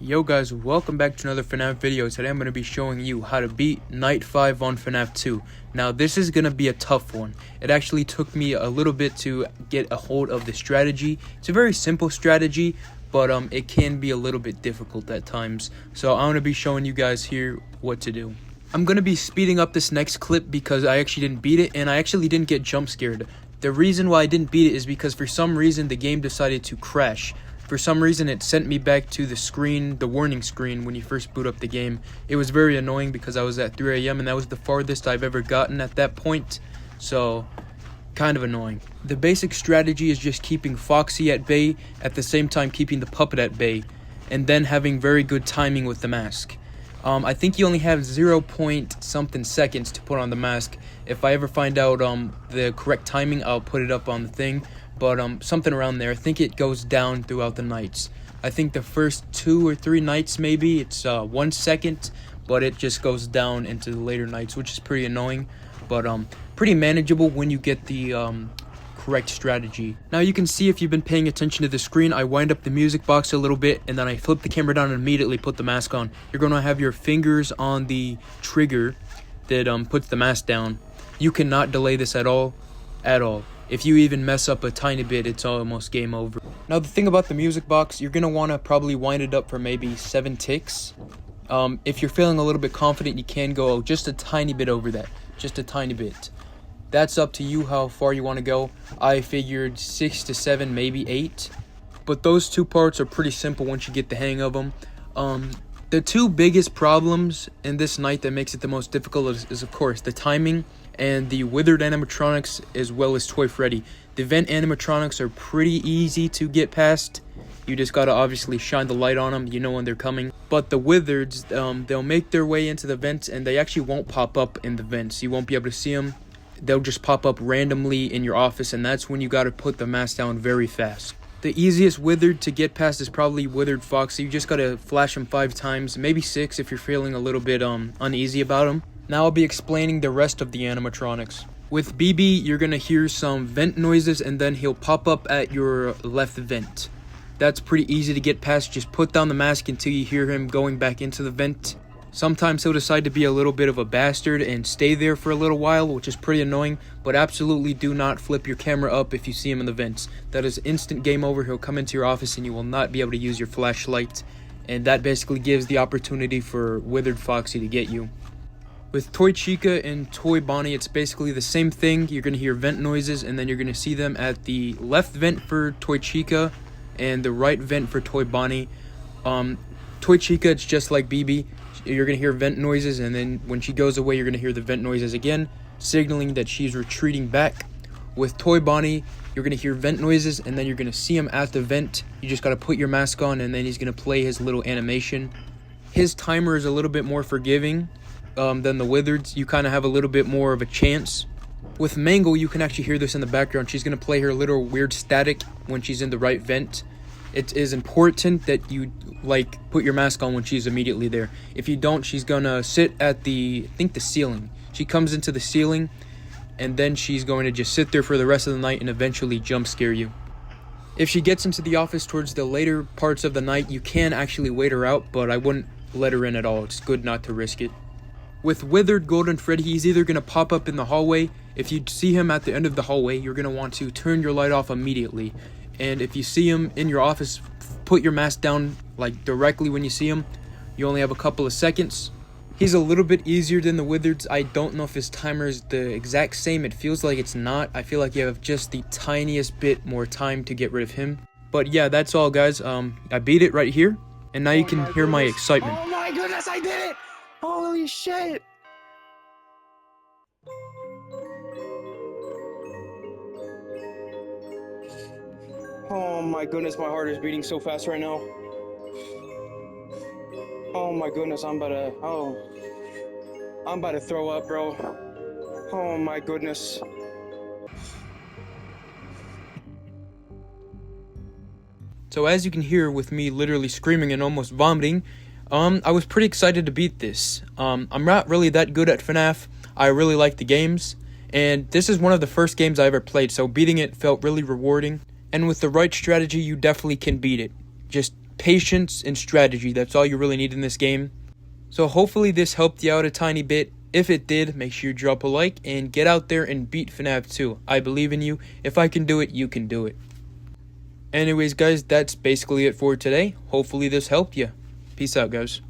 Yo guys, welcome back to another Fnaf video. Today I'm going to be showing you how to beat Night 5 on Fnaf 2. Now this is going to be a tough one. It actually took me a little bit to get a hold of the strategy. It's a very simple strategy, but it can be a little bit difficult at times. So I'm going to be showing you guys here what to do. I'm going to be speeding up this next clip because I actually didn't beat it and I actually didn't get jump scared. The reason why I didn't beat it is because for some reason the game decided to crash. For some reason, it sent me back to the screen, the warning screen, when you first boot up the game. It was very annoying because I was at 3 a.m. and that was the farthest I've ever gotten at that point. So, kind of annoying. The basic strategy is just keeping Foxy at bay, at the same time keeping the puppet at bay, and then having very good timing with the mask. I think you only have 0 point something seconds to put on the mask. If I ever find out the correct timing, I'll put it up on the thing. But something around there. I think it goes down throughout the nights. I think the first 2 or 3 nights maybe it's 1 second, but it just goes down into the later nights, which is pretty annoying, but pretty manageable when you get the correct strategy. Now you can see, if you've been paying attention to the screen, I wind up the music box a little bit and then I flip the camera down and immediately put the mask on. You're going to have your fingers on the trigger that puts the mask down. You cannot delay this at all. If you even mess up a tiny bit, it's almost game over. Now the thing about the music box, you're going to want to probably wind it up for maybe 7 ticks. If you're feeling a little bit confident, you can go just a tiny bit over that. Just a tiny bit. That's up to you how far you want to go. I figured 6 to 7, maybe 8. But those 2 parts are pretty simple once you get the hang of them. The 2 biggest problems in this night that makes it the most difficult is of course the timing and the withered animatronics, as well as Toy Freddy. The vent animatronics are pretty easy to get past. You just gotta obviously shine the light on them, you know when they're coming. But the withereds, they'll make their way into the vents and they actually won't pop up in the vents. You won't be able to see them. They'll just pop up randomly in your office, and that's when you gotta put the mask down very fast. The easiest withered to get past is probably Withered Foxy. You just gotta flash him 5 times, maybe 6 if you're feeling a little bit uneasy about him. Now I'll be explaining the rest of the animatronics. With BB, you're gonna hear some vent noises and then he'll pop up at your left vent. That's pretty easy to get past. Just put down the mask until you hear him going back into the vent. Sometimes he'll decide to be a little bit of a bastard and stay there for a little while, which is pretty annoying, but absolutely do not flip your camera up if you see him in the vents. That is instant game over. He'll come into your office and you will not be able to use your flashlight, and that basically gives the opportunity for Withered Foxy to get you. With Toy Chica and Toy Bonnie, it's basically the same thing. You're going to hear vent noises, and then you're going to see them at the left vent for Toy Chica and the right vent for Toy Bonnie. Toy Chica, it's just like BB. You're going to hear vent noises, and then when she goes away, you're going to hear the vent noises again, signaling that she's retreating back. With Toy Bonnie, you're going to hear vent noises, and then you're going to see him at the vent. You just got to put your mask on, and then he's going to play his little animation. His timer is a little bit more forgiving than the withereds. You kind of have a little bit more of a chance. With Mango, you can actually hear this in the background. She's going to play her little weird static when she's in the right vent. It is important that you put your mask on when she's immediately there. If you don't, she's going to sit at the ceiling. She comes into the ceiling and then she's going to just sit there for the rest of the night and eventually jump scare you. If she gets into the office towards the later parts of the night, you can actually wait her out, but I wouldn't let her in at all. It's good not to risk it. With Withered Golden Freddy, he's either going to pop up in the hallway. If you see him at the end of the hallway, you're going to want to turn your light off immediately. And if you see him in your office, put your mask down directly when you see him. You only have a couple of seconds. He's a little bit easier than the withereds. I don't know if his timer is the exact same. It feels like it's not. I feel like you have just the tiniest bit more time to get rid of him. But yeah, that's all, guys. I beat it right here. And now you can hear my excitement. Oh my goodness, I did it! Holy shit! Oh my goodness, my heart is beating so fast right now. Oh my goodness, I'm about to throw up, bro. Oh my goodness. So as you can hear with me literally screaming and almost vomiting, I was pretty excited to beat this. I'm not really that good at FNAF. I really like the games, and this is one of the first games I ever played, so beating it felt really rewarding. And with the right strategy, you definitely can beat it. Just patience and strategy. That's all you really need in this game. So hopefully this helped you out a tiny bit. If it did, make sure you drop a like and get out there and beat FNAF 2. I believe in you. If I can do it, you can do it. Anyways, guys, that's basically it for today. Hopefully this helped you. Peace out, guys.